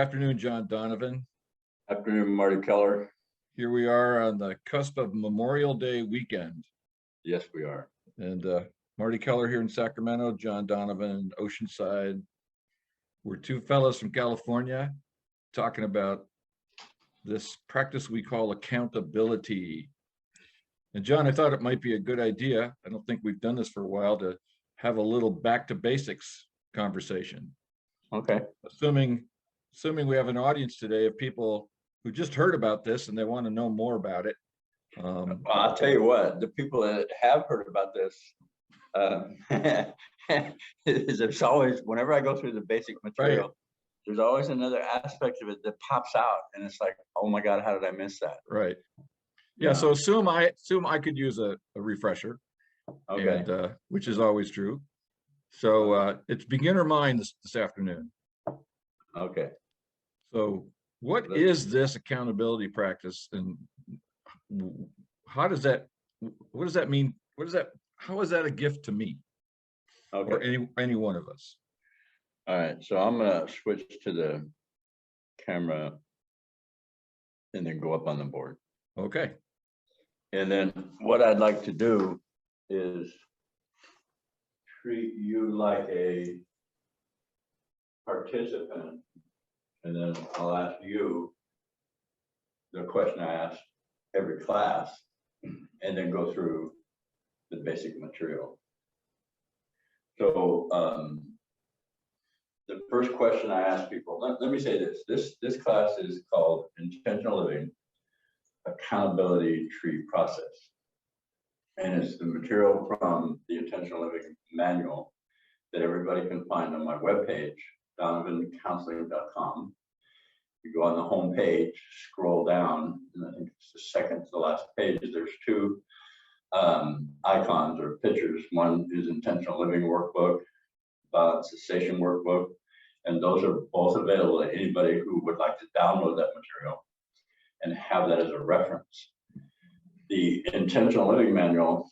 afternoon, John Donovan. Afternoon, Marty Keller. Here we are on the cusp of Memorial Day weekend. Yes, we are. And Marty Keller here in Sacramento, John Donovan in Oceanside. We're two fellows from California talking about this practice we call accountability. And John, I thought it might be a good idea. I don't think we've done this for a while to have a little back to basics conversation. Okay. Assuming we have an audience today of people who just heard about this and they want to know more about it. Well, I'll tell you what, the people that have heard about this, there's always, whenever I go through the basic material, right, there's always another aspect of it that pops out, and it's like, oh my God, how did I miss that? Right. Yeah. So assume I could use a refresher. Okay. And which is always true. So it's beginner mind this afternoon. Okay. So what is this accountability practice, and how does that, what does that mean? How is that a gift to me? Okay. Or any one of us? All right. So I'm going to switch to the camera and then go up on the board. Okay. And then what I'd like to do is treat you like a participant, and then I'll ask you the question I ask every class, and then go through the basic material. So the first question I ask people, let me say this class is called Intentional Living Accountability Tree Process. And it's the material from the Intentional Living Manual that everybody can find on my webpage, donovancounseling.com. You go on the home page, scroll down, and I think it's the second to the last page. There's two icons or pictures. One is Intentional Living Workbook, Violence Cessation Workbook, and those are both available to anybody who would like to download that material and have that as a reference. The Intentional Living Manual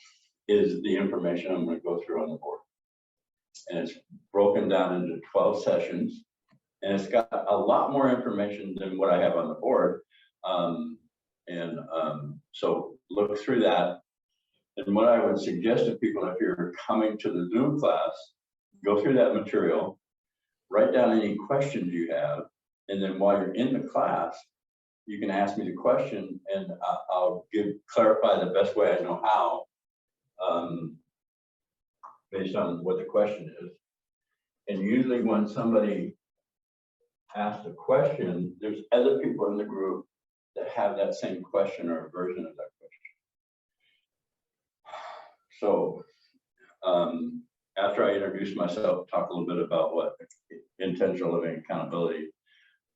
is the information I'm going to go through on the board. And it's broken down into 12 sessions. And it's got a lot more information than what I have on the board. So look through that. And what I would suggest to people, if you're coming to the Zoom class, go through that material, write down any questions you have. And then while you're in the class, you can ask me the question, and I'll clarify the best way I know how, based on what the question is. And usually when somebody asks a question, there's other people in the group that have that same question or a version of that question. So after I introduce myself, talk a little bit about what Intentional Living Accountability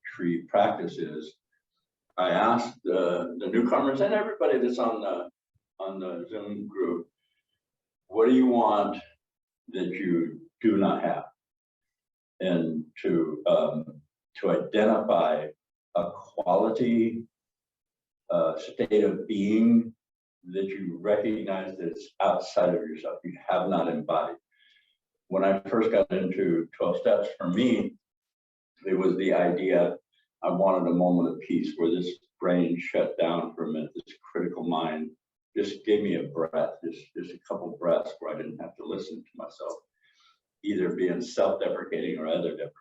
Tree Practice is, I asked the newcomers and everybody that's on the Zoom group, what do you want that you do not have? And to identify a quality state of being that you recognize that's outside of yourself, you have not embodied. When I first got into 12 steps, for me, it was the idea I wanted a moment of peace where this brain shut down for a minute, this critical mind just gave me a breath, just a couple breaths where I didn't have to listen to myself, either being self-deprecating or other deprecating.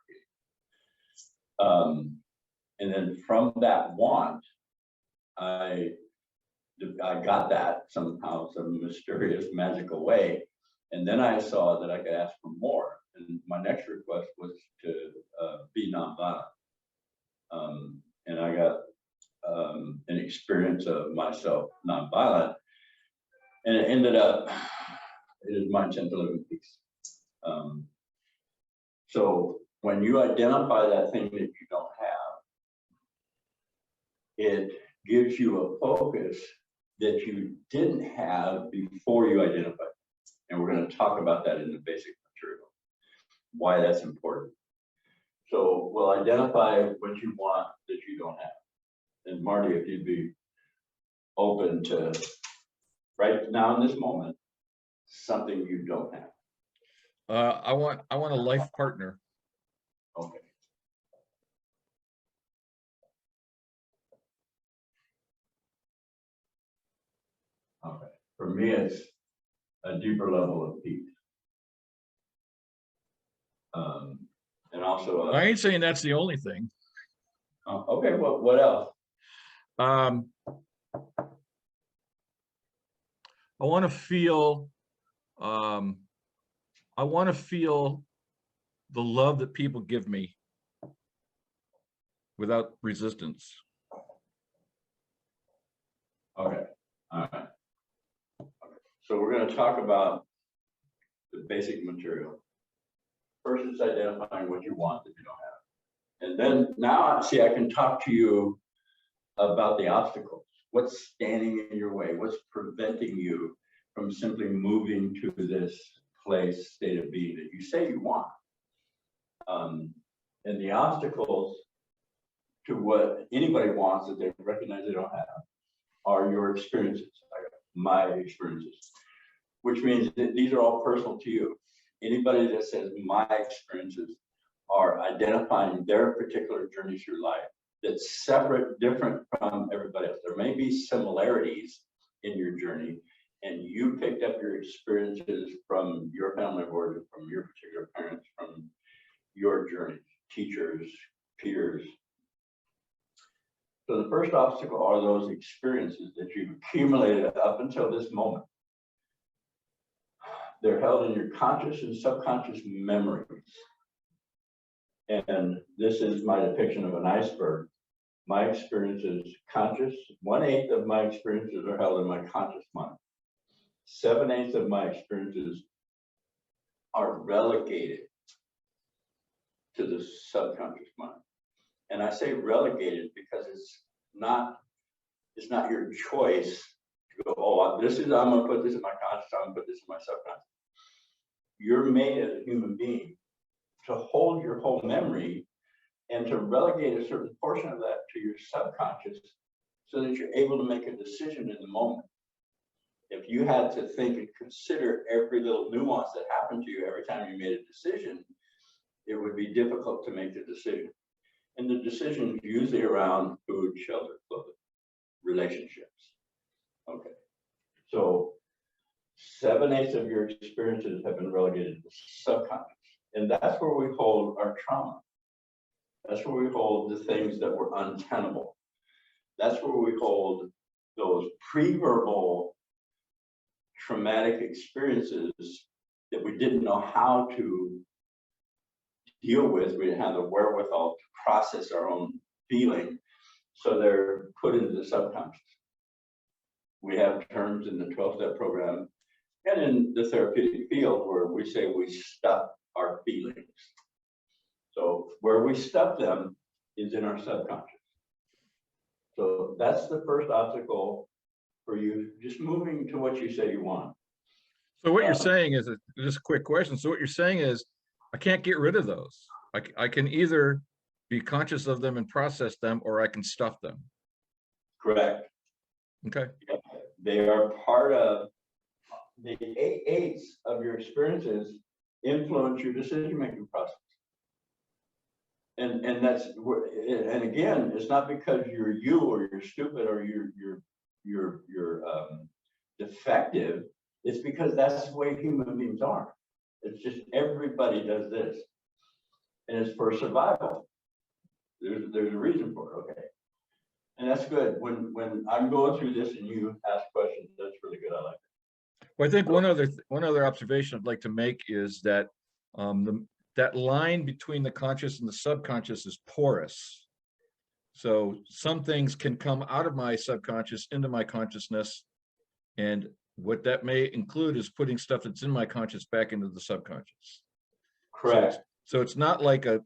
And then from that want, I got that somehow, some mysterious, magical way. And then I saw that I could ask for more. And my next request was to be nonviolent. And I got an experience of myself nonviolent, and it ended up, it is my intent to live in peace. So when you identify that thing that you don't have, it gives you a focus that you didn't have before you identified it. And we're going to talk about that in the basic material, why that's important. So we'll identify what you want that you don't have. And Marty, if you'd be open to, right now in this moment, something you don't have. I want a life partner. Okay. For me, it's a deeper level of peace. And also, I ain't saying that's the only thing. okay, what else? I want to feel, I want to feel the love that people give me without resistance. Okay, all right. Okay. So we're going to talk about the basic material. First, it's identifying what you want that you don't have. And then now, see, I can talk to you about the obstacles. What's standing in your way? What's preventing you from simply moving to this place, state of being that you say you want? And the obstacles to what anybody wants that they recognize they don't have are your experiences, like my experiences, which means that these are all personal to you. Anybody that says my experiences are identifying their particular journey through life that's separate, different from everybody else. There may be similarities in your journey, and you picked up your experiences from your family of origin, from your particular parents, from your journey, teachers, peers. So the first obstacle are those experiences that you've accumulated up until this moment. They're held in your conscious and subconscious memories. And this is my depiction of an iceberg. My experiences, conscious, 1/8 of my experiences are held in my conscious mind. 7/8 of my experiences are relegated to the subconscious mind. And I say relegated because it's not your choice to go, oh, I'm gonna put this in my conscious, I'm gonna put this in my subconscious. You're made as a human being to hold your whole memory and to relegate a certain portion of that to your subconscious so that you're able to make a decision in the moment. If you had to think and consider every little nuance that happened to you every time you made a decision, it would be difficult to make the decision. And the decision is usually around food, shelter, clothing, relationships. Okay. So 7/8 of your experiences have been relegated to the subconscious. And that's where we hold our trauma. That's where we hold the things that were untenable. That's where we hold those pre-verbal traumatic experiences that we didn't know how to deal with. We didn't have the wherewithal to process our own feeling. So they're put into the subconscious. We have terms in the 12-step program and in the therapeutic field where we say we stuff our feelings. So where we stuff them is in our subconscious. So that's the first obstacle for you, just moving to what you say you want. So what you're saying is, just a quick question. So what you're saying is, I can't get rid of those. I can either be conscious of them and process them, or I can stuff them. Correct. Okay. They are part of the 8/8 of your experiences influence your decision-making process. And that's, and again, it's not because you're you or you're stupid or you're defective. It's because that's the way human beings are. It's just everybody does this, and it's for survival. There's a reason for it. Okay, and that's good. When I'm going through this and you ask questions, that's really good. I like it. Well, I think one other observation I'd like to make is that that line between the conscious and the subconscious is porous. So some things can come out of my subconscious into my consciousness, and what that may include is putting stuff that's in my conscious back into the subconscious. Correct. So it's not like a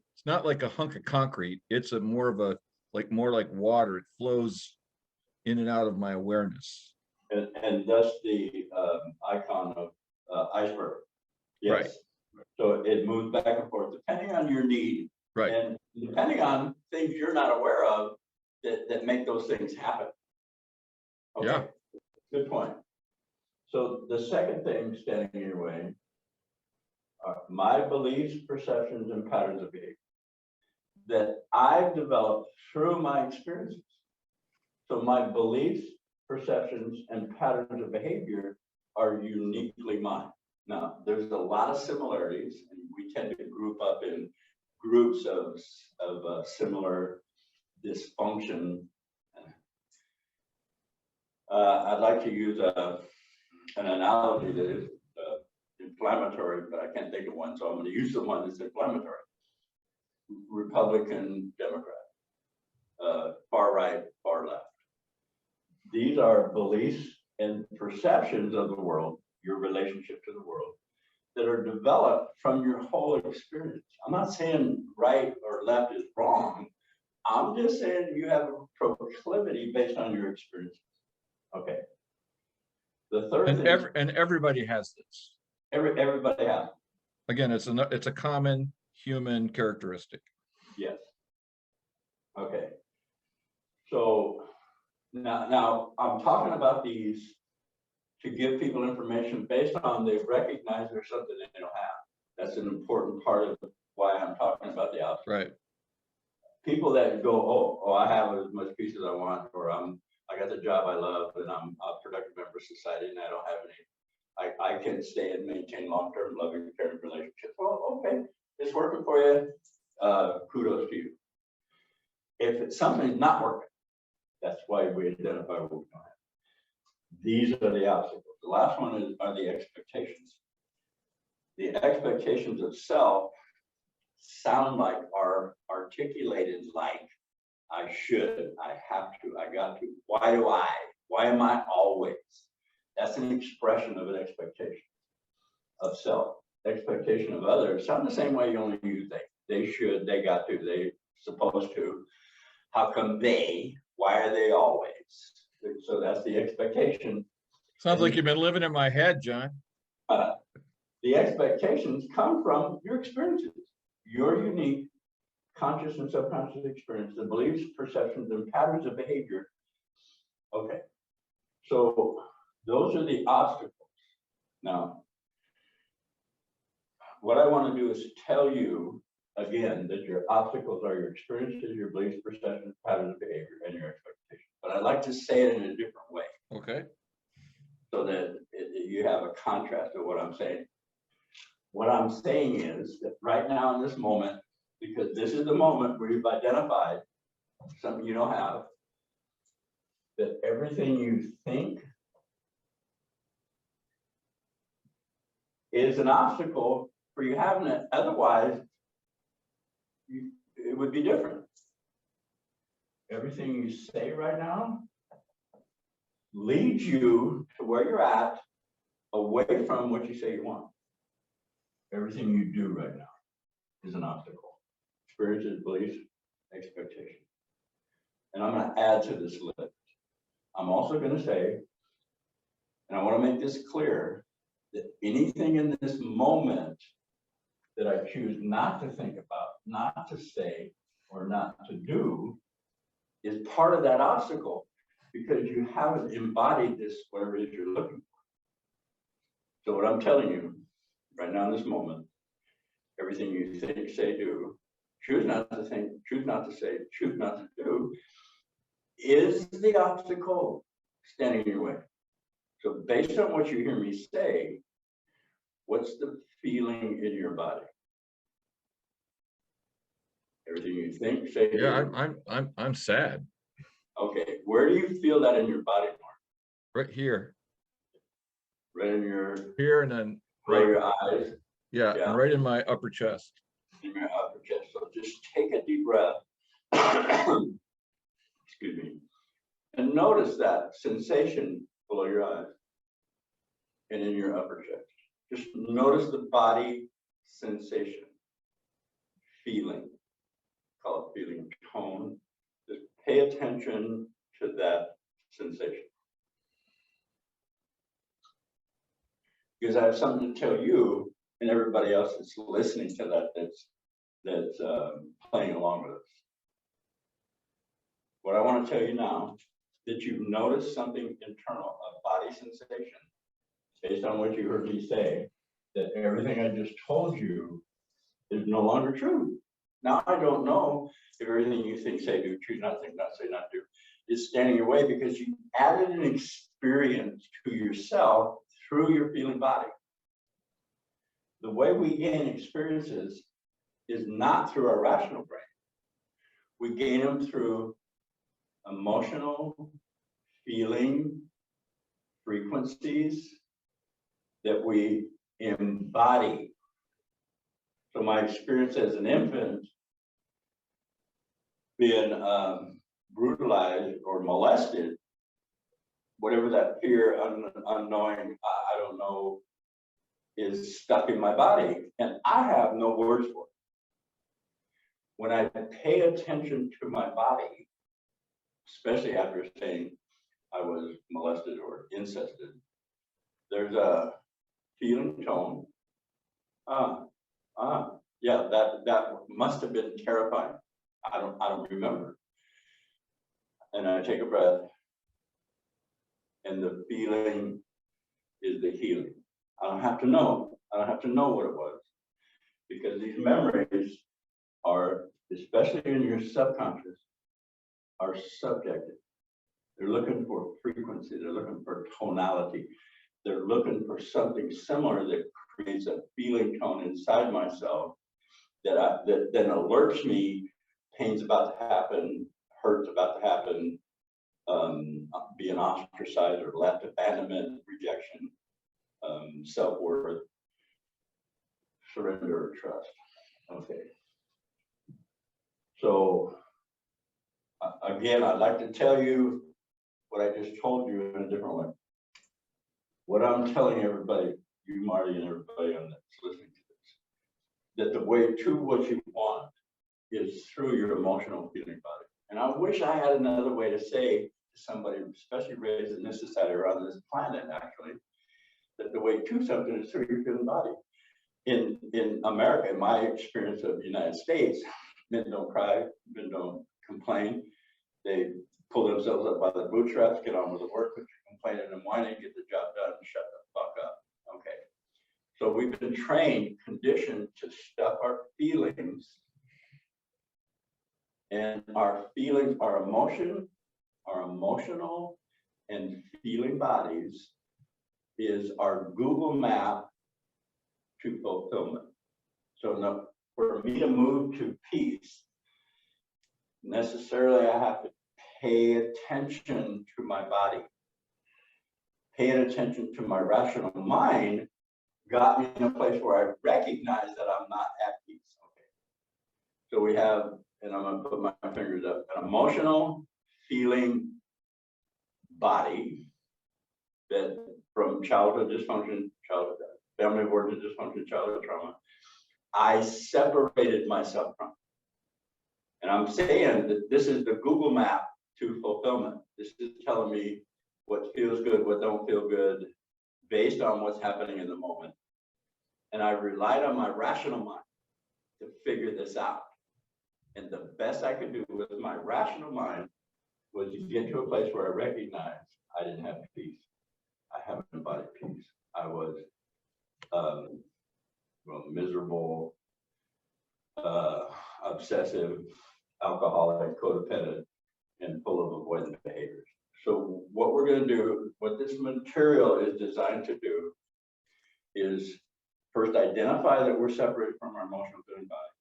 hunk of concrete. It's more like water. It flows in and out of my awareness. And thus the icon of iceberg. Yes. Right. So it moves back and forth depending on your need, Right. and depending on things you're not aware of that make those things happen. Okay. Yeah. Good point. So the second thing standing in your way are my beliefs, perceptions, and patterns of behavior that I've developed through my experiences. So my beliefs, perceptions, and patterns of behavior are uniquely mine. Now, there's a lot of similarities, and we tend to group up in groups of similar dysfunction. I'd like to use an analogy that is inflammatory, but I can't think of one, so I'm going to use the one that's inflammatory. Republican, Democrat, far right, far left. These are beliefs and perceptions of the world, your relationship to the world, that are developed from your whole experience. I'm not saying right or left is wrong. I'm just saying you have a proclivity based on your experience. Okay. The third thing, and everybody has this. Everybody has. Again, it's a common human characteristic. Yes. Okay. So now I'm talking about these to give people information based on they recognize there's something they don't have. That's an important part of why I'm talking about the outside. Right. People that go, oh, I have as much peace as I want, or I got the job I love, and I'm a productive member of society, and I don't have any. I can stay and maintain long-term loving, caring relationships. Well, okay, it's working for you. Kudos to you. If it's something not working, that's why we identify what we don't have. These are the obstacles. The last one are the expectations. The expectations of self sound like are articulated like I should, I have to, I got to. Why do I? Why am I always? That's an expression of an expectation of self. Expectation of others sound the same way, only you think. They should, they got to, they supposed to. How come they? Why are they always? So that's the expectation. Sounds like you've been living in my head, John. The expectations come from your experiences, your unique conscious and subconscious experience, the beliefs, perceptions, and patterns of behavior. Okay, so those are the obstacles. Now, what I want to do is tell you again that your obstacles are your experiences, your beliefs, perceptions, patterns of behavior, and your expectations. But I'd like to say it in a different way. Okay. So that you have a contrast of what I'm saying. What I'm saying is that right now in this moment, because this is the moment where you've identified something you don't have, that everything you think is an obstacle for you having it. Otherwise, it would be different. Everything you say right now leads you to where you're at, away from what you say you want. Everything you do right now is an obstacle. Experiences, beliefs, expectations. And I'm going to add to this list. I'm also going to say, and I want to make this clear, that anything in this moment that I choose not to think about, not to say, or not to do is part of that obstacle, because you haven't embodied this, whatever it is you're looking for. So what I'm telling you right now in this moment, everything you think, say, do, choose not to think, choose not to say, choose not to do, is the obstacle standing in your way. So based on what you hear me say, what's the feeling in your body? Everything you think, say, Yeah, do. I'm sad. Okay, where do you feel that in your body, Mark? Right here. Right in your Here and then right your eyes. Yeah, Yeah. and right in my upper chest. In your upper chest. So just take a deep breath. Excuse me. And notice that sensation below your eyes and in your upper chest. Just notice the body sensation, feeling. Call it feeling, tone. Just pay attention to that sensation. Because I have something to tell you and everybody else that's listening to that, that's playing along with us. What I want to tell you now, that you've noticed something internal, a body sensation, based on what you heard me say, that everything I just told you is no longer true. Now, I don't know if everything you think, say, do, choose not think, not say, not do, is standing your way, because you added an experience to yourself through your feeling body. The way we gain experiences is not through our rational brain. We gain them through emotional, feeling, frequencies that we embody. So my experience as an infant being brutalized or molested, whatever that fear, unknowing, I don't know, is stuck in my body, and I have no words for it. When I pay attention to my body, especially after saying I was molested or incested, there's a feeling tone. Yeah, that must have been terrifying. I don't remember. And I take a breath, and the feeling is the healing. I don't have to know. I don't have to know what it was, because these memories are, especially in your subconscious, are subjective. They're looking for frequency. They're looking for tonality. They're looking for something similar that creates a feeling tone inside myself that then alerts me pain's about to happen, hurt's about to happen, being ostracized or left, abandonment, rejection, self-worth, surrender, or trust. Okay. So again, I'd like to tell you what I just told you in a different way. What I'm telling everybody, you, Marty, and everybody that's listening to this, that the way to what you want is through your emotional feeling body. And I wish I had another way to say to somebody, especially raised in this society or on this planet, actually, that the way to something is through your feeling body. In America, in my experience of the United States, men don't cry, men don't complain. They pull themselves up by the bootstraps, get on with the work, quit complaining and whining, get the job done, and shut the fuck up. Okay. So we've been trained, conditioned to stuff our feelings, and our feelings, our emotional and feeling bodies is our Google map to fulfillment. So no, for me to move to peace, necessarily I have to pay attention to my body. Paying attention to my rational mind got me in a place where I recognize that I'm not at peace. Okay. So we have, and I'm going to put my fingers up, an emotional, feeling body that from childhood dysfunction, childhood family of origin dysfunction, childhood trauma, I separated myself from. And I'm saying that this is the Google map to fulfillment. This is telling me what feels good, what don't feel good, based on what's happening in the moment. And I relied on my rational mind to figure this out. And the best I could do with my rational mind was to get to a place where I recognized I didn't have peace. I haven't embodied peace. I was miserable, obsessive, alcoholic, codependent, and full of avoidant behaviors. So what we're going to do, what this material is designed to do, is first identify that we're separated from our emotional feeling body,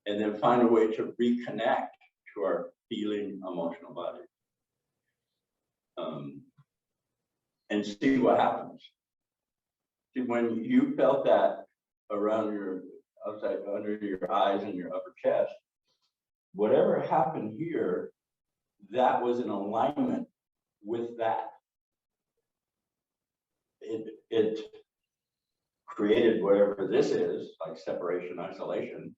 and then find a way to reconnect to our feeling emotional body, and see what happens. See, when you felt that around your outside, under your eyes and your upper chest, whatever happened here, that was in alignment with that. It created whatever this is, like separation, isolation,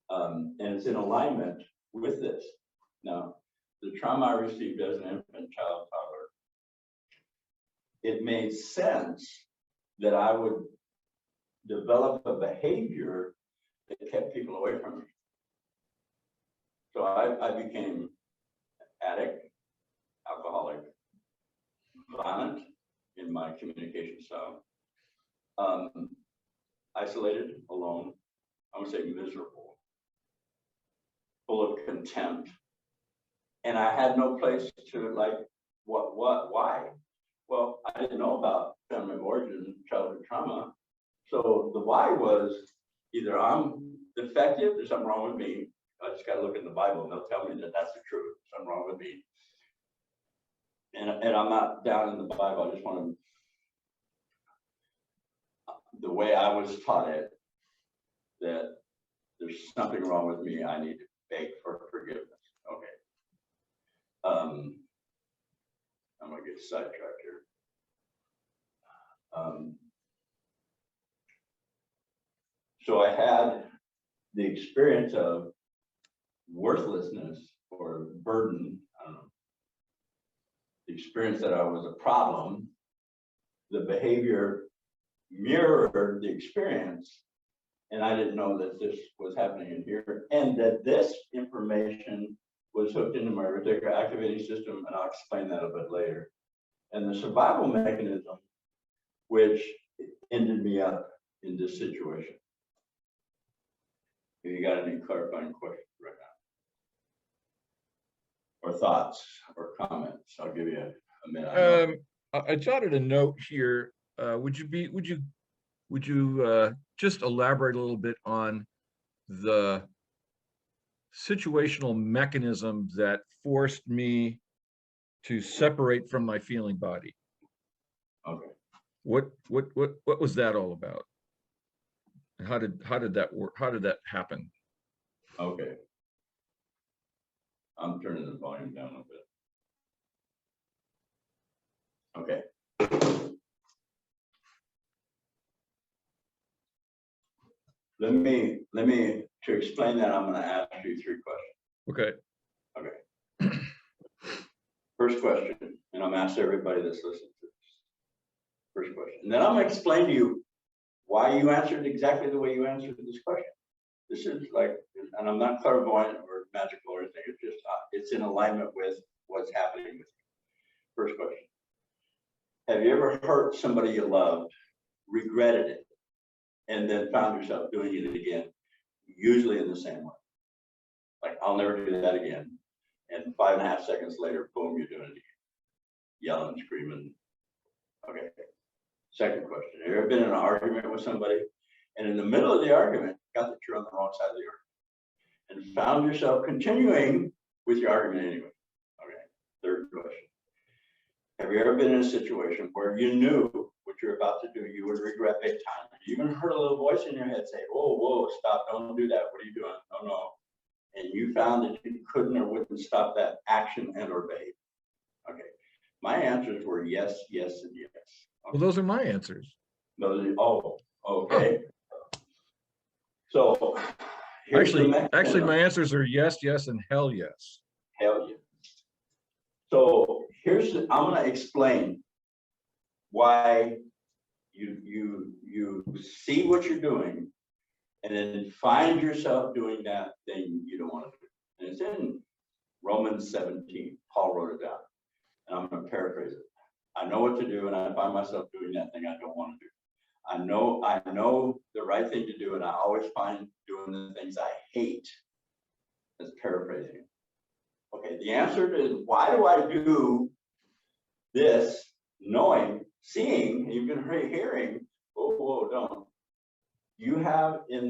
and it's in alignment with this. Now, the trauma I received as an infant, child, toddler, it made sense that I would develop a behavior that kept people away from me. So I became addict, alcoholic, violent in my communication style, isolated, alone, I would say miserable, full of contempt. And I had no place to, like, why? Well, I didn't know about family of origin, childhood trauma. So the why was either I'm defective, there's something wrong with me. I just got to look in the Bible and they'll tell me that that's the truth. Something wrong with me. And I'm not down in the Bible. I just want to, the way I was taught it, that there's something wrong with me. I need to beg for forgiveness. Okay. I'm going to get sidetracked here. So I had the experience of worthlessness or burden, I don't know, the experience that I was a problem. The behavior mirrored the experience, and I didn't know that this was happening in here, and that this information was hooked into my reticular activating system, and I'll explain that a bit later. And the survival mechanism, which ended me up in this situation. Have you got any clarifying questions right now? Or thoughts or comments? I'll give you a minute. I jotted a note here. Would you just elaborate a little bit on the situational mechanism that forced me to separate from my feeling body? Okay. What was that all about? And how did that work? How did that happen? Okay. I'm turning the volume down a bit. Okay. Let me to explain that, I'm going to ask you 3 questions. Okay. Okay. First question, and I'm asking everybody that's listening to this. First question. And then I'm going to explain to you why you answered exactly the way you answered this question. This is like, and I'm not clairvoyant or magical or anything, it's just, it's in alignment with what's happening with you. First question. Have you ever hurt somebody you loved, regretted it, and then found yourself doing it again, usually in the same way? Like, I'll never do that again. And 5.5 seconds later, boom, you're doing it again. Yelling, screaming. Okay. Second question. Have you ever been in an argument with somebody, and in the middle of the argument, got that you're on the wrong side of the argument, and found yourself continuing with your argument anyway? Okay. Third question. Have you ever been in a situation where you knew what you're about to do, you would regret big time? You even heard a little voice in your head say, whoa, whoa, stop, don't do that. What are you doing? No, no. And you found that you couldn't or wouldn't stop that action and or behavior. Okay. My answers were yes, yes, and yes. Okay. Well, those are my answers. Those are, oh, okay. So actually, my answers are yes, yes, and hell yes. Hell yes. So I'm going to explain why you see what you're doing and then find yourself doing that thing you don't want to do. And it's in Romans 17. Paul wrote it down. And I'm going to paraphrase it. I know what to do, and I find myself doing that thing I don't want to do. I know the right thing to do, and I always find doing the things I hate. That's paraphrasing. Okay, the answer is, why do I do this, knowing, seeing, and you've been hearing, whoa, don't. You have in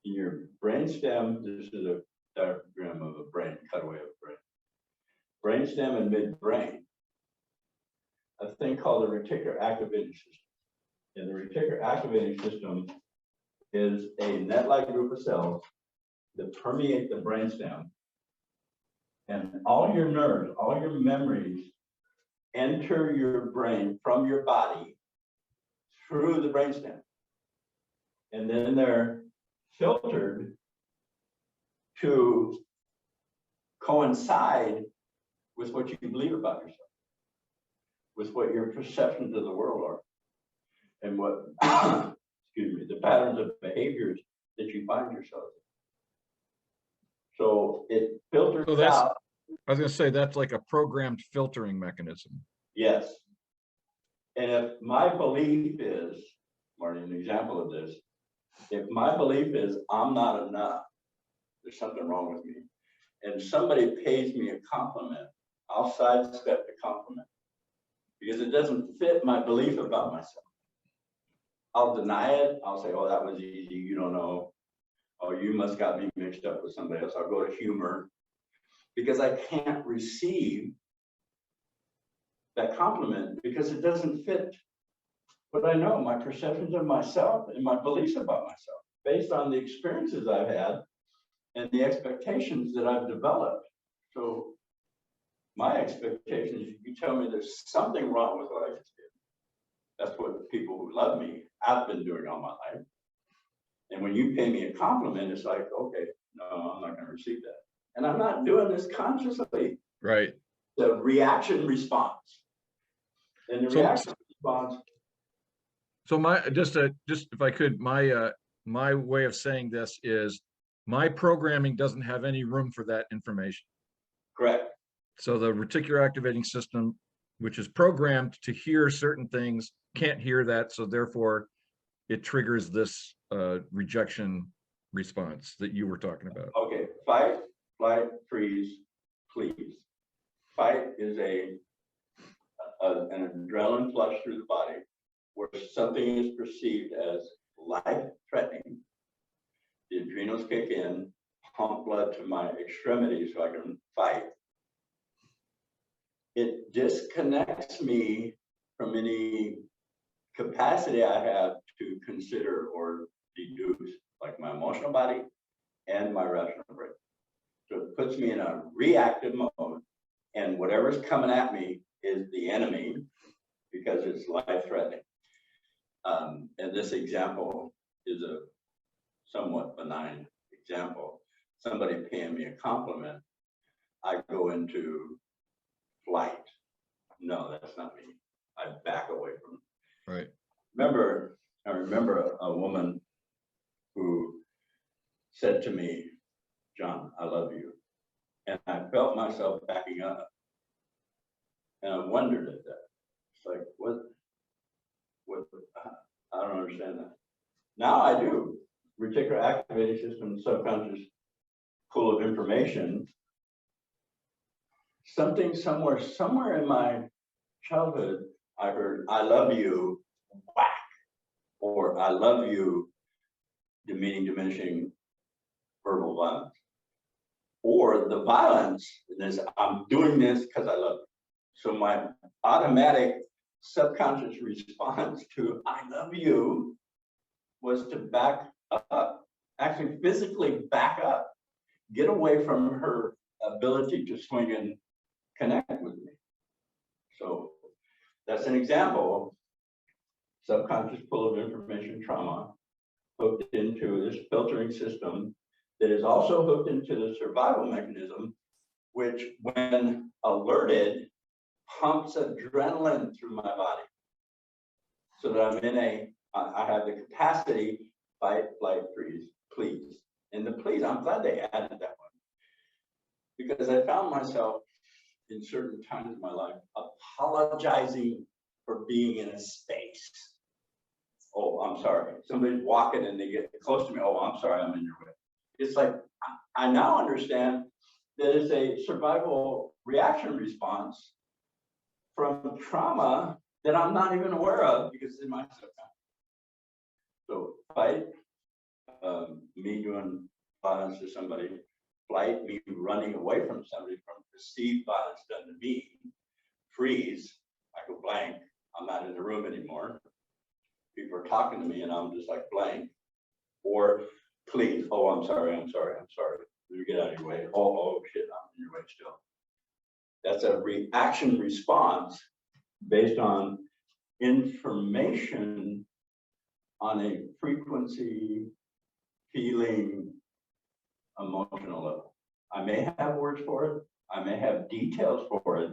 your brainstem, this is a diagram of a brain, cutaway of a brain. Brainstem and midbrain, a thing called the reticular activating system. And the reticular activating system is a net-like group of cells that permeate the brainstem, and all your nerves, all your memories enter your brain from your body through the brainstem, and then they're filtered to coincide with what you believe about yourself, with what your perceptions of the world are, and what excuse me, the patterns of behaviors that you find yourself in. So it filters out. I was going to say, that's like a programmed filtering mechanism. Yes. And if my belief is, Marty, an example of this, if my belief is I'm not enough, there's something wrong with me, and somebody pays me a compliment, I'll sidestep the compliment because it doesn't fit my belief about myself. I'll deny it. I'll say, oh, that was easy. You don't know. Oh, you must got me mixed up with somebody else. I'll go to humor because I can't receive that compliment because it doesn't fit what I know, my perceptions of myself and my beliefs about myself based on the experiences I've had and the expectations that I've developed. So my expectations, you tell me there's something wrong with what I just did. That's what people who love me have been doing all my life. And when you pay me a compliment, it's like, okay, no, I'm not going to receive that. And I'm not doing this consciously. Right. The reaction response. And the reaction response. So just if I could, my way of saying this is my programming doesn't have any room for that information. Correct. So the reticular activating system, which is programmed to hear certain things, can't hear that. So therefore it triggers this rejection response that you were talking about. Okay, fight, flight, freeze, please. Fight is an adrenaline flush through the body where something is perceived as life-threatening. The adrenals kick in, pump blood to my extremities so I can fight. It disconnects me from any capacity I have to consider or deduce, like my emotional body and my rational brain. So it puts me in a reactive mode, and whatever's coming at me is the enemy because it's life-threatening. And this example is a somewhat benign example. Somebody paying me a compliment, I go into flight. No, that's not me. I back away from it. Right. I remember a woman who said to me, John, I love you. And I felt myself backing up. And I wondered at that. It's like, what, I don't understand that. Now I do. Reticular activating system, subconscious pool of information. Something somewhere in my childhood, I heard, I love you, whack, or I love you, diminishing verbal violence. Or the violence is, I'm doing this because I love you. So my automatic subconscious response to I love you was to back up, actually physically back up, get away from her ability to swing and connect with me. So that's an example. Subconscious pool of information trauma hooked into this filtering system that is also hooked into the survival mechanism, which when alerted, pumps adrenaline through my body. So that I'm in I have the capacity, fight, flight, freeze, please. And the please, I'm glad they added that one. Because I found myself in certain times of my life apologizing for being in a space. Oh, I'm sorry. Somebody's walking and they get close to me. Oh, I'm sorry, I'm in your way. It's like, I now understand that it's a survival reaction response from trauma that I'm not even aware of because it's in my subconscious. So fight, me doing violence to somebody, flight, me running away from somebody from perceived violence done to me, freeze, I go blank, I'm not in the room anymore. People are talking to me and I'm just like blank. Or please, oh, I'm sorry. Let me get out of your way. Oh shit, I'm in your way still. That's a reaction response based on information on a frequency, feeling, emotional level. I may have words for it. I may have details for it.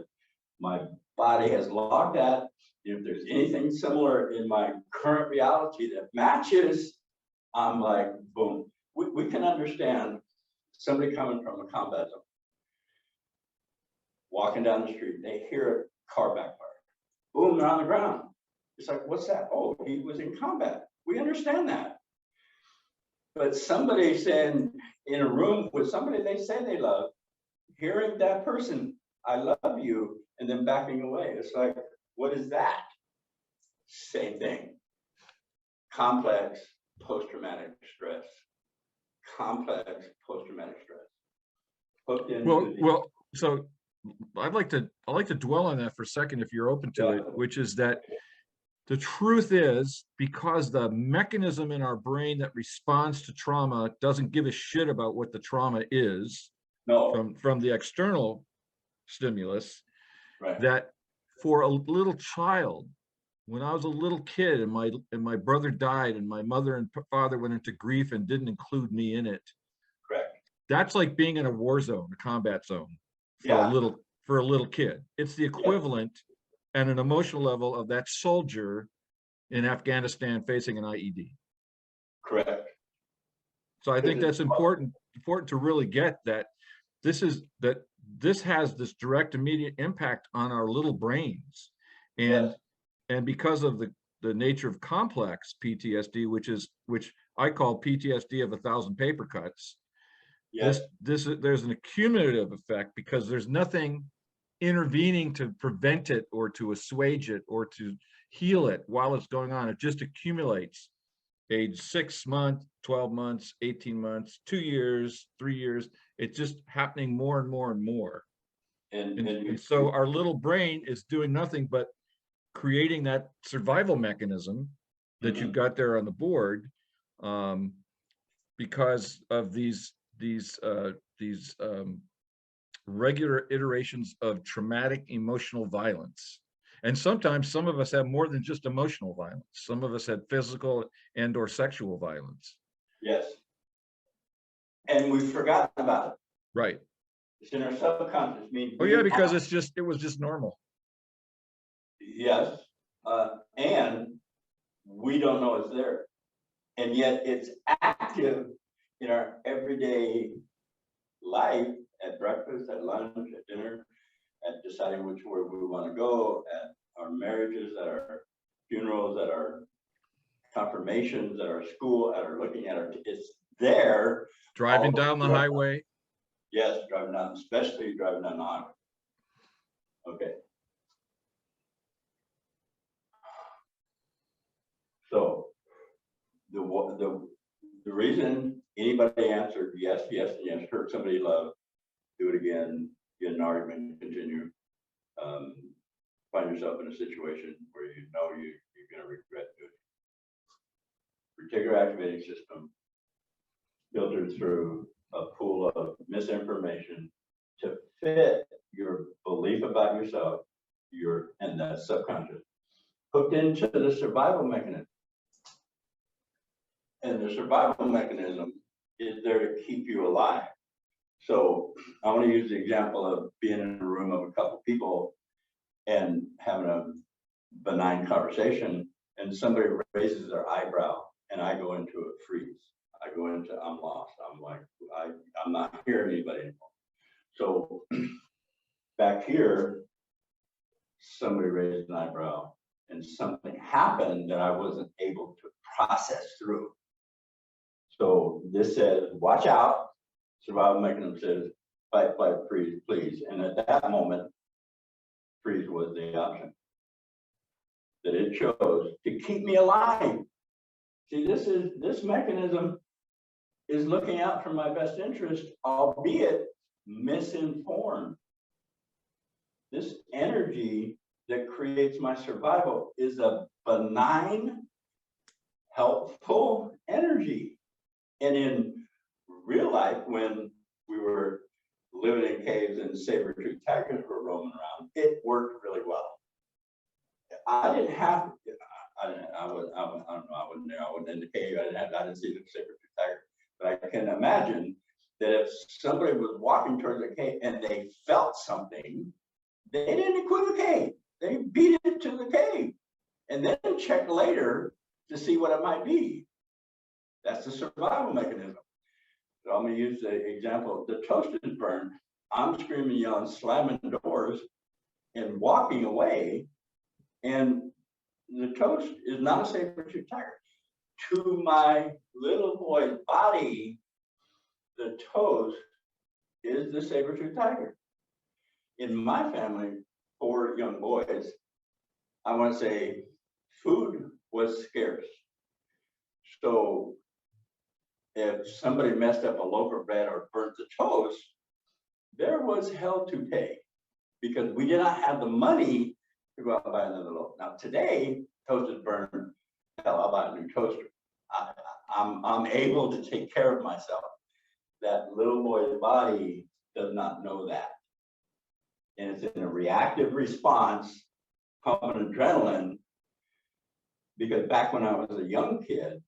My body has logged that. If there's anything similar in my current reality that matches, I'm like, boom. We can understand somebody coming from a combat zone, walking down the street, they hear a car backfire. Boom, they're on the ground. It's like, what's that? Oh, he was in combat. We understand that. But somebody saying in a room with somebody they say they love, hearing that person, I love you, and then backing away. It's like, What is that? Same thing. Complex post-traumatic stress. Complex post-traumatic stress. Hooked into Well, so I'd like to dwell on that for a second, if you're open to it, which is that the truth is, because the mechanism in our brain that responds to trauma doesn't give a shit about what the trauma is from the external stimulus, right. that for a little child, when I was a little kid and my brother died and my mother and father went into grief and didn't include me in it. Correct. That's like being in a war zone, a combat zone for a little kid. It's the equivalent at an emotional level of that soldier in Afghanistan facing an IED. Correct. So I think that's important to really get that this has this direct immediate impact on our little brains. And because of the nature of complex PTSD, which I call PTSD of 1,000 paper cuts, there's an accumulative effect because there's nothing intervening to prevent it or to assuage it or to heal it while it's going on. It just accumulates. Age 6 months, 12 months, 18 months, 2 years, 3 years. It's just happening more and more and more. And so our little brain is doing nothing but creating that survival mechanism that you've got there on the board, because of these regular iterations of traumatic emotional violence. And sometimes some of us have more than just emotional violence. Some of us had physical and or sexual violence. Yes. And we've forgotten about it. Right. It's in our subconscious. Oh yeah, because it was just normal. Yes. And we don't know it's there. And yet it's active in our everyday life, at breakfast, at lunch, at dinner, at deciding which way we want to go, at our marriages, at our funerals, at our confirmations, at our school, at our looking at our, it's there. Driving down the highway. Yes, driving down, especially driving down the highway. Okay. So the reason anybody answered yes, yes, and yes, hurt somebody you love, do it again, get an argument, continue, find yourself in a situation where you know you're going to regret doing it. Reticular activating system filtered through a pool of misinformation to fit your belief about yourself, and that subconscious, hooked into the survival mechanism. And the survival mechanism is there to keep you alive. So I want to use the example of being in a room of a couple people and having a benign conversation, and somebody raises their eyebrow and I go into a freeze. I go into, I'm lost. I'm like, I'm not hearing anybody anymore. So back here, somebody raised an eyebrow and something happened that I wasn't able to process through. So this says, watch out. Survival mechanism says, fight, flight, freeze, please. And at that moment, freeze was the option that it chose to keep me alive. See, this mechanism is looking out for my best interest, albeit misinformed. This energy that creates my survival is a benign, helpful energy. And in real life, when we were living in caves and saber-toothed tigers were roaming around, it worked really well. I didn't have, I don't know, I wasn't in the cave, I didn't see the saber-toothed tiger. But I can imagine that if somebody was walking towards the cave and they felt something, they didn't equivocate. They beat it to the cave and then check later to see what it might be. That's the survival mechanism. So I'm going to use the example. The toast is burned. I'm screaming, yelling, slamming doors and walking away. And the toast is not a saber-toothed tiger. To my little boy's body, the toast is the saber-toothed tiger. In my family, 4 young boys, I want to say food was scarce. So if somebody messed up a loaf of bread or burnt the toast, there was hell to pay because we did not have the money to go out and buy another loaf. Now today, toast is burned. Hell, I'll buy a new toaster. I'm able to take care of myself. That little boy's body does not know that. And it's in a reactive response, pumping adrenaline, because back when I was a young kid,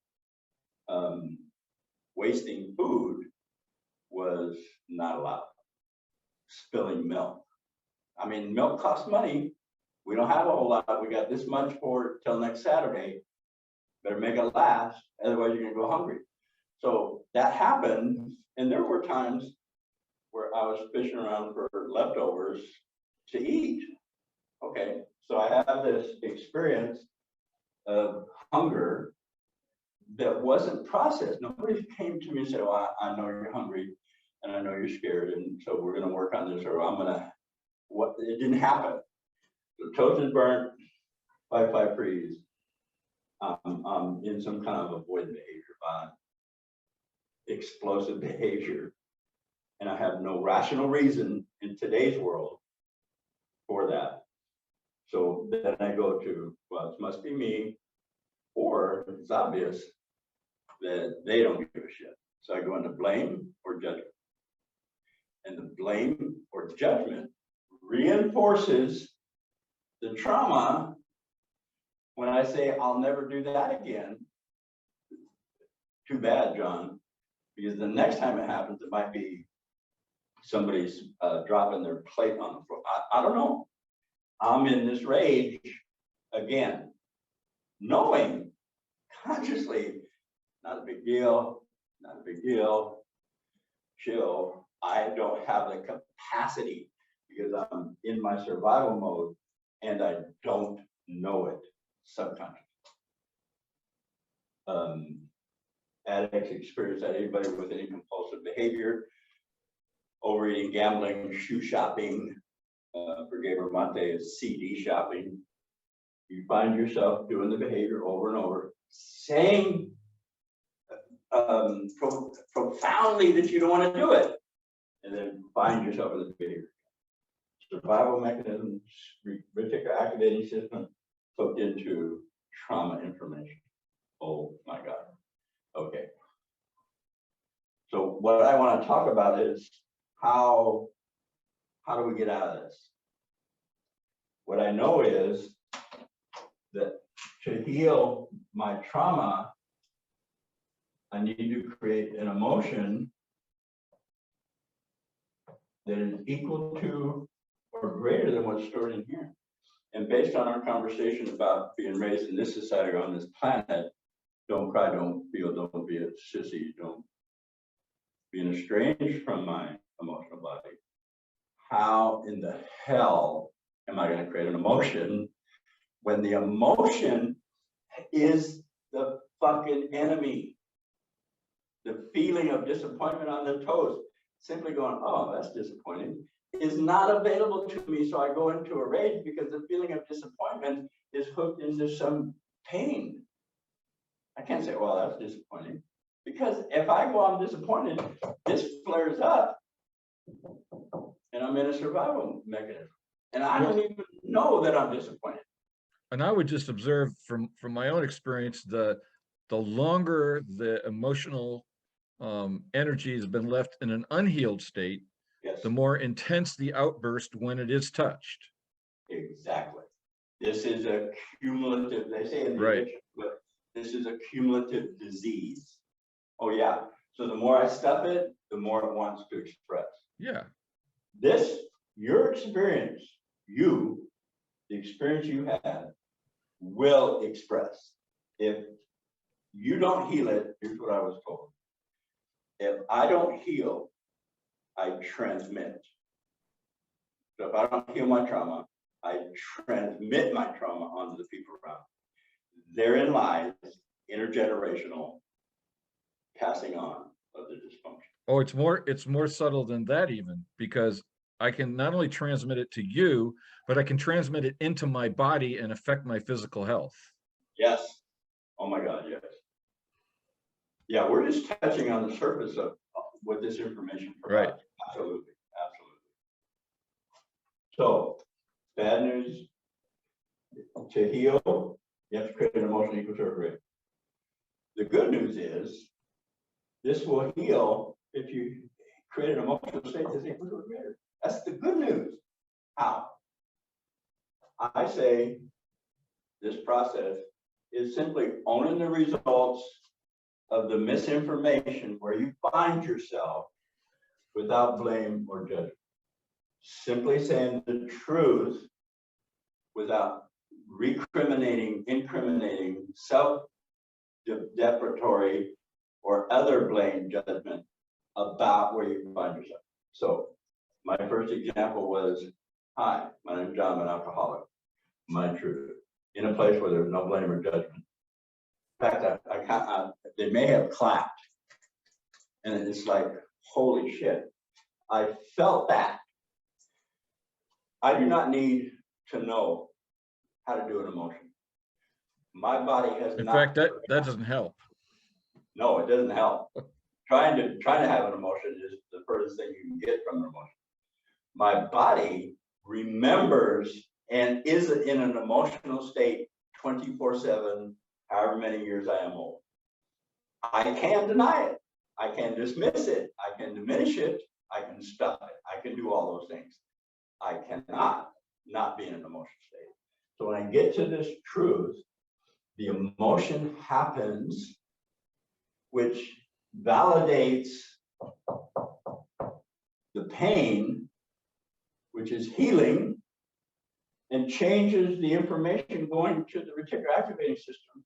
wasting food was not allowed. Spilling milk. I mean, milk costs money. We don't have a whole lot. We got this much for it till next Saturday. Better make it last, otherwise you're gonna go hungry. So that happened, and there were times where I was fishing around for leftovers to eat. Okay, so I have this experience of hunger that wasn't processed. Nobody came to me and said, "Well, I know you're hungry, and I know you're scared, and so we're gonna work on this, or I'm gonna," what, it didn't happen. The toast is burnt, fight, freeze. I'm in some kind of avoidant behavior, explosive behavior, and I have no rational reason in today's world for that. So then I go to, well, it must be me, or it's obvious that they don't give a shit. So I go into blame or judgment. And the blame or judgment reinforces the trauma. When I say I'll never do that again, too bad, John, because the next time it happens, it might be somebody's dropping their plate on the floor. I don't know. I'm in this rage again, knowing consciously, not a big deal, not a big deal, chill. I don't have the capacity because I'm in my survival mode and I don't know it subconsciously. Addicts experience that. Anybody with any compulsive behavior, overeating, gambling, shoe shopping, for Gabriel Monte is CD shopping. You find yourself doing the behavior over and over, saying profoundly that you don't want to do it, and then find yourself in the behavior. Survival mechanisms, reticular activating system hooked into trauma information. Oh my God. Okay. So what I want to talk about is how do we get out of this? What I know is that to heal my trauma, I need to create an emotion that is equal to or greater than what's stored in here. And based on our conversation about being raised in this society or on this planet, don't cry, don't feel, don't be a sissy, don't be estranged from my emotional body. How in the hell am I going to create an emotion when the emotion is the fucking enemy? The feeling of disappointment on the toast, simply going, oh, that's disappointing, is not available to me. So I go into a rage because the feeling of disappointment is hooked into some pain. I can't say, well, that's disappointing. Because if I go, I'm disappointed, this flares up and I'm in a survival mechanism. And I don't even know that I'm disappointed. And I would just observe from my own experience, the longer the emotional energy has been left in an unhealed state, Yes. the more intense the outburst when it is touched. Exactly. This is a cumulative, they say in the Right. addiction, but this is a cumulative disease. Oh yeah. So the more I stuff it, the more it wants to express. Yeah. This, your experience, the experience you had will express. If you don't heal it, here's what I was told. If I don't heal, I transmit. So if I don't heal my trauma, I transmit my trauma onto the people around. Therein lies intergenerational passing on of the dysfunction. Oh, it's more subtle than that even, because I can not only transmit it to you, but I can transmit it into my body and affect my physical health. Yes. Oh my God, yes. Yeah, we're just touching on the surface of what this information provides. Right. Absolutely, absolutely. So, bad news, to heal, you have to create an emotion equal to a rate. The good news is, this will heal if you create an emotional state that's equal to a greater. That's the good news. How? I say this process is simply owning the results of the misinformation where you find yourself without blame or judgment. Simply saying the truth without recriminating, incriminating, self-deprecatory, or other blame judgment about where you find yourself. So my first example was, hi, my name is John, I'm an alcoholic. My truth. In a place where there's no blame or judgment. In fact, they may have clapped. And it's like, holy shit. I felt that. I do not need to know how to do an emotion. My body has In not. fact, that doesn't help. No, it doesn't help. Trying to have an emotion is the furthest thing you can get from an emotion. My body remembers and is in an emotional state 24/7, however many years I am old. I can deny it. I can dismiss it. I can diminish it. I can stop it. I can do all those things. I cannot not be in an emotional state. So when I get to this truth, the emotion happens, which validates the pain, which is healing, and changes the information going to the reticular activating system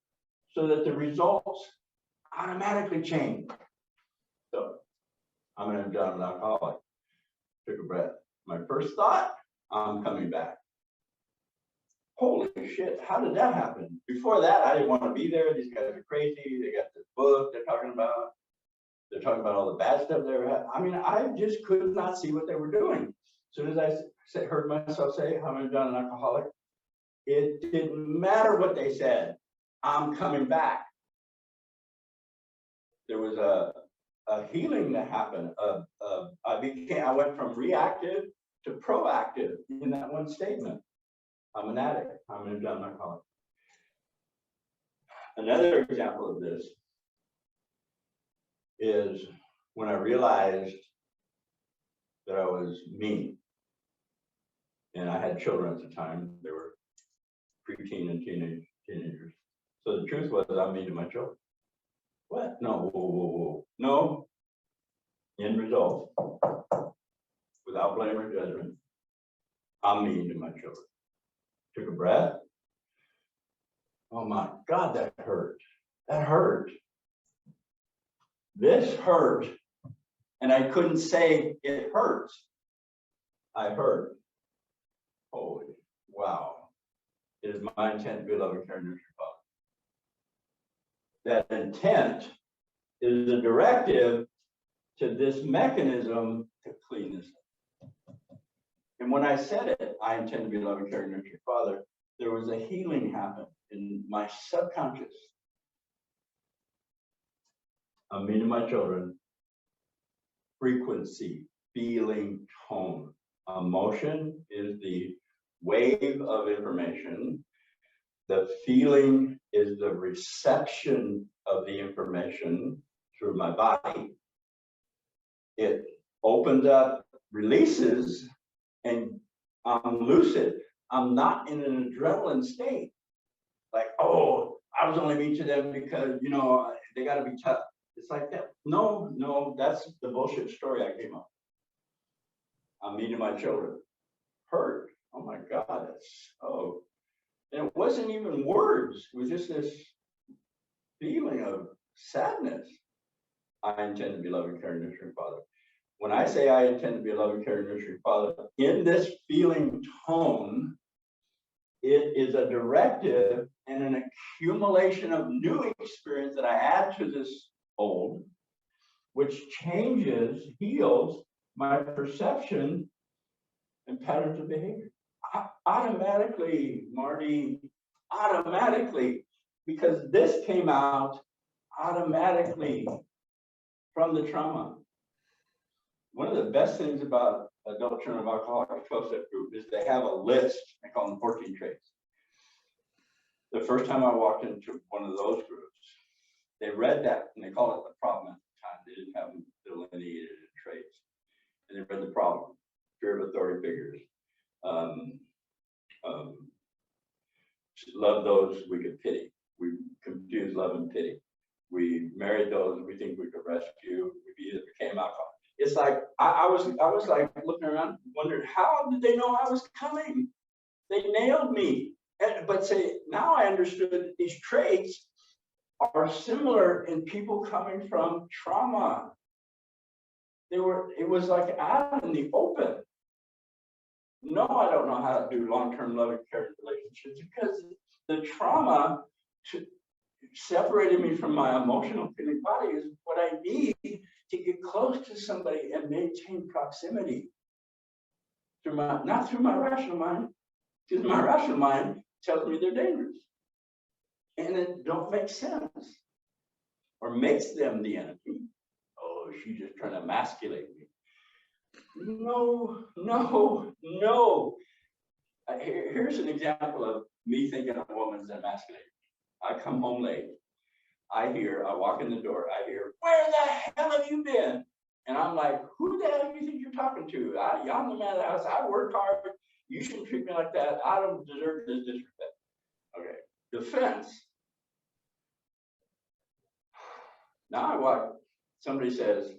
so that the results automatically change. So I'm going to John, an alcoholic. Took a breath. My first thought, I'm coming back. Holy shit, how did that happen? Before that, I didn't want to be there. These guys are crazy. They got this book they're talking about. They're talking about all the bad stuff they were having. I mean, I just could not see what they were doing. As soon as I heard myself say, I'm John, an alcoholic, it didn't matter what they said. I'm coming back. There was a healing that happened. I went from reactive to proactive in that one statement. I'm an addict. I'm an alcoholic. Another example of this is when I realized that I was mean. And I had children at the time. They were preteen and teenagers. So the truth was, I'm mean to my children. What? No, whoa. No. End result. Without blame or judgment, I'm mean to my children. Took a breath. Oh my God, that hurt. That hurt. This hurt. And I couldn't say it hurts. I hurt. Holy wow. It is my intent to be a loving, caring, nurturing father. That intent is a directive to this mechanism to clean this up. And when I said it, I intend to be a loving, caring, nurturing father, there was a healing happen in my subconscious. I'm mean to my children. Frequency, feeling, tone. Emotion is the wave of information. The feeling is the reception of the information through my body. It opens up, releases, and I'm lucid. I'm not in an adrenaline state. Like, oh, I was only mean to them because, you know, they got to be tough. It's like that. No, that's the bullshit story I came up. I'm mean to my children. Hurt. Oh my God, and it wasn't even words. It was just this feeling of sadness. I intend to be a loving, caring, nurturing father. When I say I intend to be a loving, caring, nurturing father, in this feeling tone, it is a directive and an accumulation of new experience that I add to this old, which changes, heals my perception and patterns of behavior. Automatically, Marty, automatically, because this came out automatically from the trauma. One of the best things about adult children of alcoholics 12-step group is they have a list. I call them 14 traits. The first time I walked into one of those groups, they read that, and they call it the problem at the time. They didn't have them delineated in traits. And they read the problem: fear of authority figures. Love those we could pity. We confuse love and pity. We married those we think we could rescue. We either became alcoholics. It's like I was like looking around, wondering how did they know I was coming? They nailed me. But say now I understood that these traits are similar in people coming from trauma. It was like out in the open. No, I don't know how to do long-term loving care relationships because the trauma separated me from my emotional feeling body is what I need to get close to somebody and maintain proximity. Not through my rational mind, because my rational mind tells me they're dangerous. And it don't make sense. Or makes them the enemy. Oh, she's just trying to emasculate me. No. Here's an example of me thinking a woman's emasculating. I come home late. I walk in the door, I hear, "Where the hell have you been?" And I'm like, who the hell do you think you're talking to? I'm the man of the house. I work hard. You shouldn't treat me like that. I don't deserve this disrespect. Okay. Defense. Now I walk, somebody says,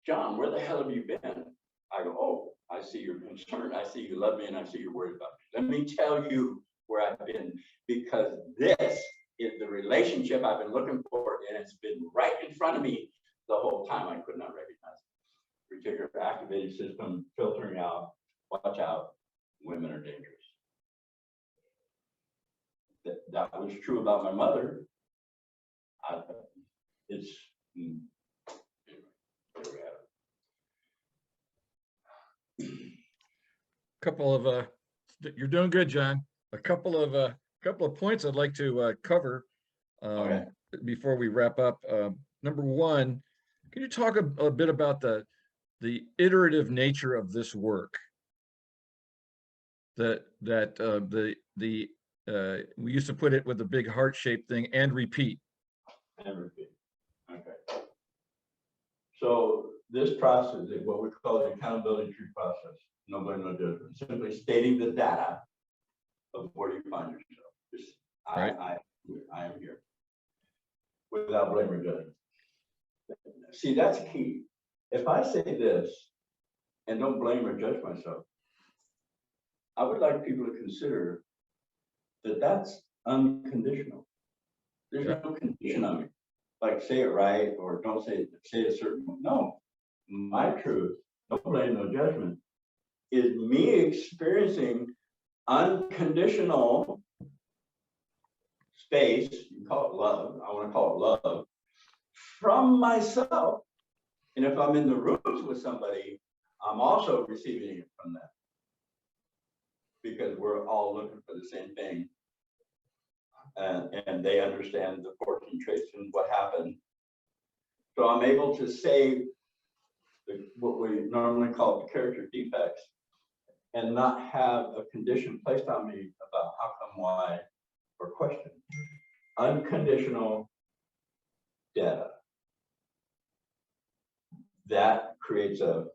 "John, where the hell have you been?" I go, "Oh, I see you're concerned. I see you love me, and I see you're worried about me. Let me tell you where I've been, because this is the relationship I've been looking for, and it's been right in front of me the whole time. I could not recognize it. Reticular activating system filtering out. Watch out, women are dangerous." That was true about my mother. Anyway, there we have it. Couple of you're doing good, John. A couple of points I'd like to cover Okay. before we wrap up. Number one, can you talk a bit about the iterative nature of this work? We used to put it with a big heart-shaped thing, and repeat. And repeat. Okay. So this process is what we call the accountability tree process. No blame, no judgment. Simply stating the data of where you find yourself. Just, Right. I am here. Without blame or judgment. See, that's key. If I say this and don't blame or judge myself, I would like people to consider that that's unconditional. There's no condition on me. Like say it right or don't say a certain way. No, my truth, no blame, no judgment, is me experiencing unconditional space. You can call it love. I want to call it love from myself. And if I'm in the rooms with somebody, I'm also receiving it from them, because we're all looking for the same thing. And they understand the 14 traits and what happened. So I'm able to say what we normally call the character defects and not have a condition placed on me about how come, why, or question. Unconditional data. That creates a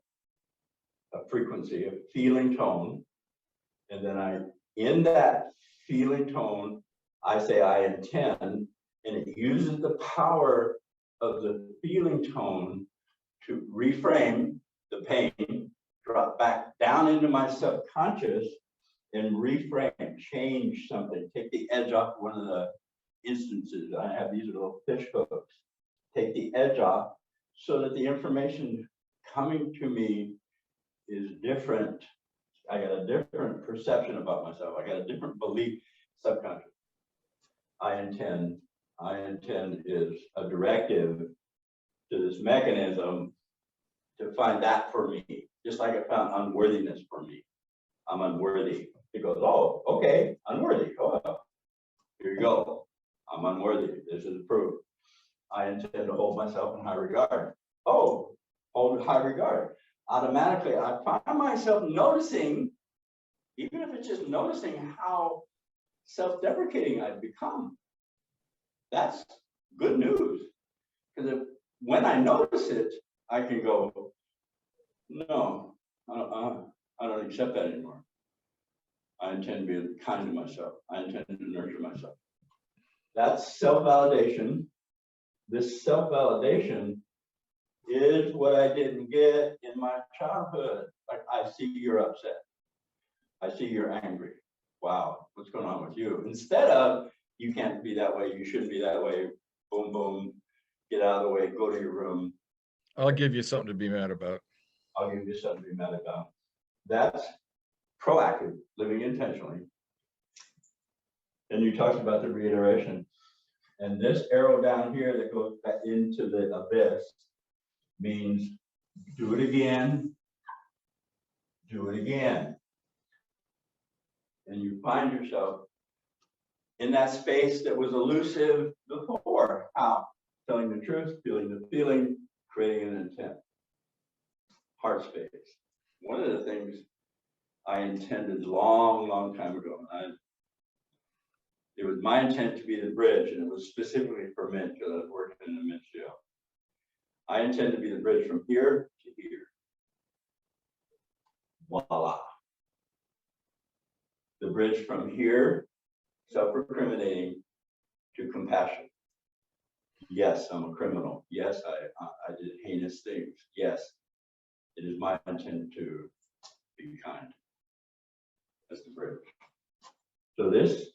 frequency, a feeling tone. And then in that feeling tone, I say I intend, and it uses the power of the feeling tone to reframe the pain, drop back down into my subconscious and reframe, change something, take the edge off one of the instances. I have these little fish hooks, take the edge off so that the information coming to me is different. I got a different perception about myself. I got a different belief subconscious. I intend is a directive to this mechanism to find that for me. just like I found unworthiness for me. I'm unworthy. It goes, oh, okay, unworthy. Oh, here you go. I'm unworthy. This is proof. I intend to hold myself in high regard. Oh, hold high regard. Automatically, I find myself noticing, even if it's just noticing how self-deprecating I've become. That's good news. Because when I notice it, I can go, no, I don't accept that anymore. I intend to be kind to myself. I intend to nurture myself. That's self-validation. This self-validation is what I didn't get in my childhood. Like, I see you're upset. I see you're angry. Wow, what's going on with you? Instead of, you can't be that way, you shouldn't be that way, boom, boom, get out of the way, go to your room. I'll give you something to be mad about. I'll give you something to be mad about. That's proactive, living intentionally. And you talked about the reiteration. And this arrow down here that goes back into the abyss means do it again, do it again. And you find yourself in that space that was elusive before. How? Telling the truth, feeling the feeling, creating an intent. Heart space. One of the things I intended long time ago, it was my intent to be the bridge, and it was specifically for men because I was working in the men's jail. I intend to be the bridge from here to here. Voila. The bridge from here, self-recriminating, to compassion. Yes, I'm a criminal. Yes, I did heinous things. Yes, it is my intent to be kind. That's the bridge. So this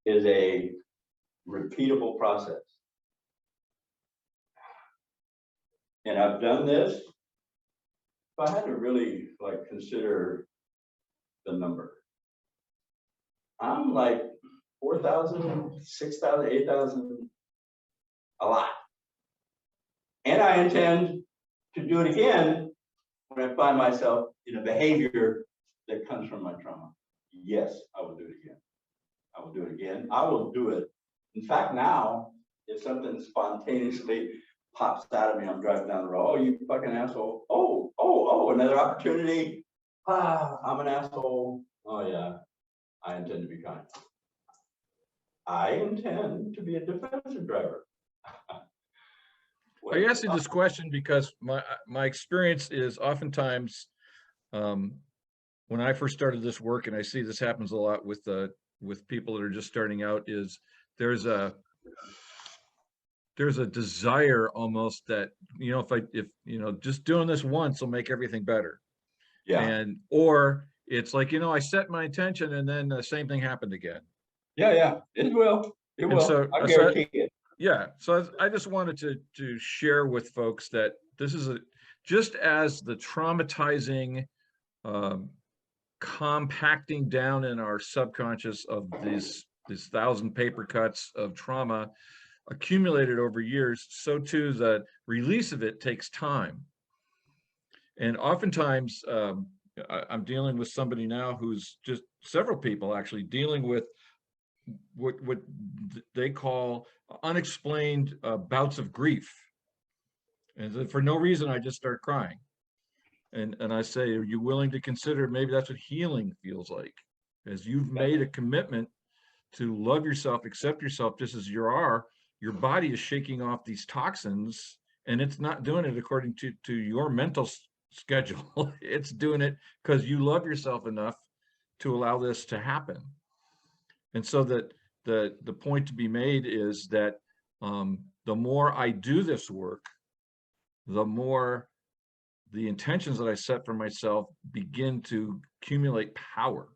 is a repeatable process. And I've done this. If I had to really consider the number, I'm like 4,000, 6,000, 8,000, a lot. And I intend to do it again when I find myself in a behavior that comes from my trauma. Yes, I will do it again. I will do it again. I will do it. In fact, now, if something spontaneously pops out of me, I'm driving down the road, oh, you fucking asshole. Oh, another opportunity. I'm an asshole. Oh, yeah, I intend to be kind. I intend to be a defensive driver. I asked you this question because my experience is oftentimes when I first started this work, and I see this happens a lot with people that are just starting out, is there's a desire almost that, if just doing this once will make everything better. Yeah. Or it's like, I set my intention and then the same thing happened again. Yeah, it will. It will. So, I guarantee it. Yeah. So I just wanted to share with folks that this is just as the traumatizing compacting down in our subconscious of these 1,000 paper cuts of trauma accumulated over years, so too the release of it takes time. And oftentimes I'm dealing with somebody now who's just several people actually dealing with what they call unexplained bouts of grief. And for no reason, I just start crying. And I say, are you willing to consider maybe that's what healing feels like? As you've made a commitment to love yourself, accept yourself just as you are, your body is shaking off these toxins, and it's not doing it according to your mental schedule. It's doing it because you love yourself enough to allow this to happen. And so that the point to be made is that the more I do this work, the more the intentions that I set for myself begin to accumulate power.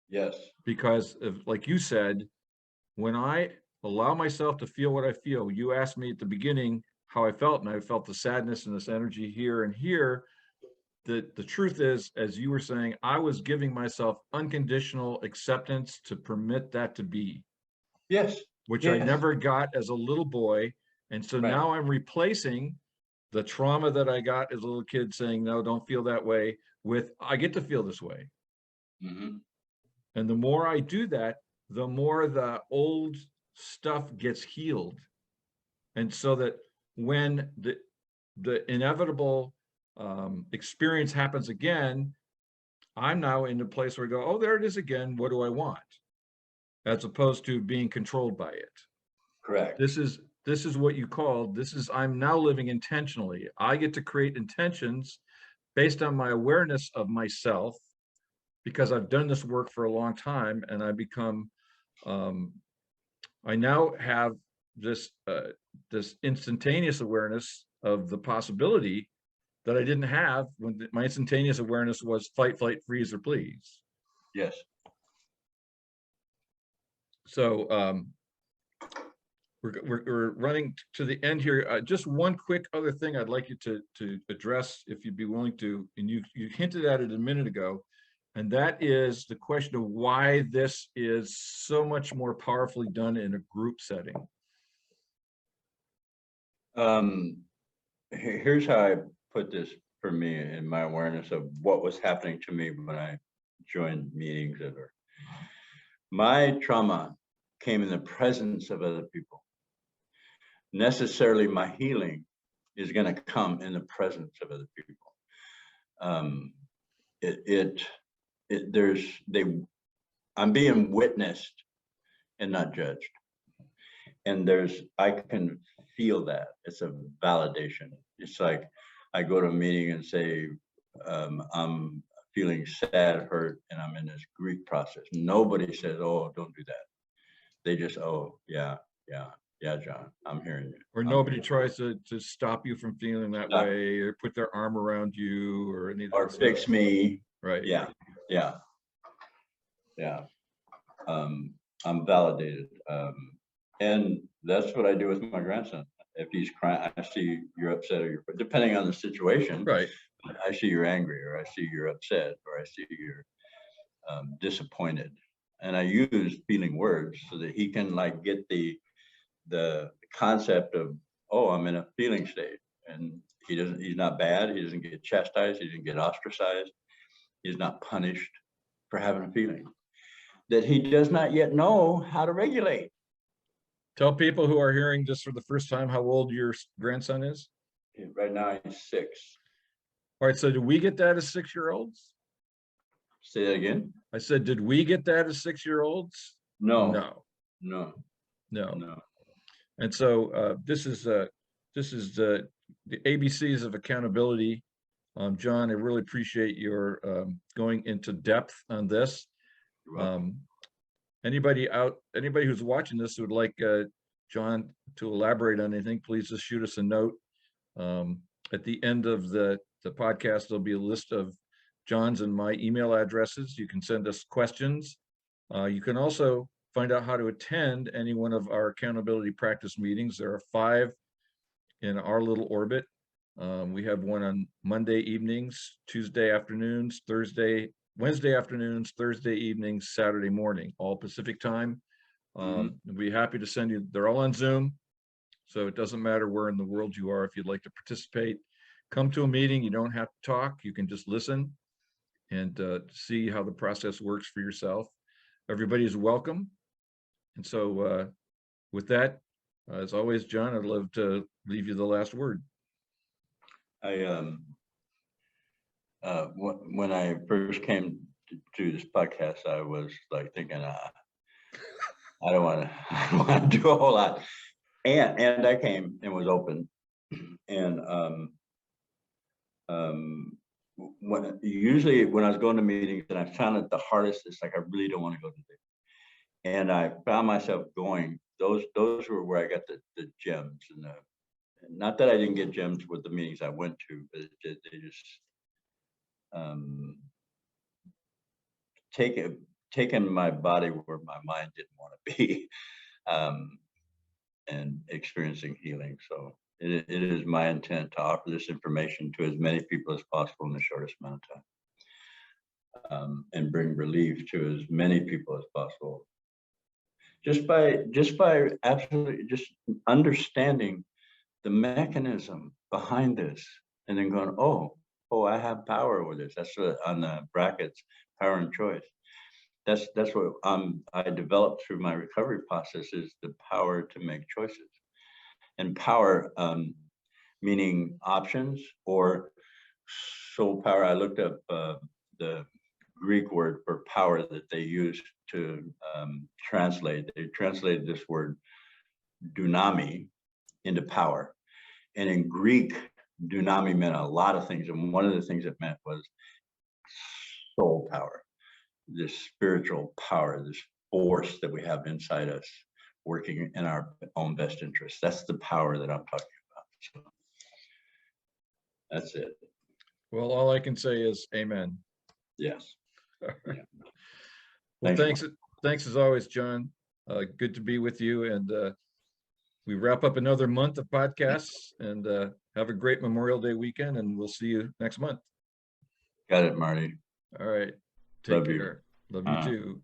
Yes. Because like you said, when I allow myself to feel what I feel, you asked me at the beginning how I felt, and I felt the sadness and this energy here and here. The truth is, as you were saying, I was giving myself unconditional acceptance to permit that to be. Yes. Which yes. I never got as a little boy. And so now I'm replacing the trauma that I got as a little kid saying, no, don't feel that way, with I get to feel this way. Mhm. And the more I do that, the more the old stuff gets healed. And so that when the inevitable experience happens again, I'm now in a place where I go, oh, there it is again. What do I want? As opposed to being controlled by it. Correct. This is what you called, I'm now living intentionally. I get to create intentions based on my awareness of myself, because I've done this work for a long time, and I become, I now have this this instantaneous awareness of the possibility that I didn't have when my instantaneous awareness was fight, flight, freeze, or please. Yes. So we're running to the end here. Just one quick other thing I'd like you to address, if you'd be willing to, and you hinted at it a minute ago, and that is the question of why this is so much more powerfully done in a group setting. Here's how I put this for me in my awareness of what was happening to me when I joined meetings. My trauma came in the presence of other people. Necessarily, my healing is going to come in the presence of other people. I'm being witnessed and not judged. And I can feel that. It's a validation. It's like I go to a meeting and say, I'm feeling sad, hurt, and I'm in this grief process. Nobody says, oh, don't do that. They just, oh, yeah, John, I'm hearing you. Or nobody tries to stop you from feeling that way, or put their arm around you, or anything. Or fix me. Right. Yeah. I'm validated. And that's what I do with my grandson. If he's crying, I see you're upset, or depending on the situation, right. I see you're angry, or I see you're upset, or I see you're disappointed. And I use feeling words so that he can like get the concept of, oh, I'm in a feeling state. And he's not bad. He doesn't get chastised. He doesn't get ostracized. He's not punished for having a feeling that he does not yet know how to regulate. Tell people who are hearing this for the first time how old your grandson is. Right now he's 6. All right, so do we get that as 6-year-olds? Say that again. I said, did we get that as 6-year-olds? No. And so this is the ABCs of accountability. John, I really appreciate your going into depth on this. Anybody who's watching this who would like John to elaborate on anything, please just shoot us a note. At the end of the podcast, there'll be a list of John's and my email addresses. You can send us questions. You can also find out how to attend any one of our accountability practice meetings. There are 5 in our little orbit. We have one on Monday evenings, Tuesday afternoons, Wednesday afternoons, Thursday evenings, Saturday morning, all Pacific time. We'll be happy to send you. They're all on Zoom, so it doesn't matter where in the world you are. If you'd like to participate, come to a meeting. You don't have to talk. You can just listen and see how the process works for yourself. Everybody is welcome. And so with that, as always, John, I'd love to leave you the last word. When I first came to this podcast, I was like thinking, I don't want to do a whole lot. And I came and was open. And usually when I was going to meetings and I found it the hardest, it's like I really don't want to go to them. And I found myself going, those were where I got the gems. And not that I didn't get gems with the meetings I went to, but they just taken my body where my mind didn't want to be, and experiencing healing. So it is my intent to offer this information to as many people as possible in the shortest amount of time, and bring relief to as many people as possible. Just by absolutely just understanding the mechanism behind this, and then going, oh, I have power over this. That's what on the brackets, power and choice. That's what I developed through my recovery process, is the power to make choices. And power, meaning options or soul power. I looked up the Greek word for power that they used to translate. They translated this word dunami into power. And in Greek, dunami meant a lot of things. And one of the things it meant was soul power, this spiritual power, this force that we have inside us working in our own best interest. That's the power that I'm talking about. So that's it. Well, all I can say is amen. Yes. Well, Thanks, thanks as always, John. Good to be with you. And we wrap up another month of podcasts, and have a great Memorial Day weekend, and we'll see you next month. Got it, Marty. All right. Take Love you. care. Love you too.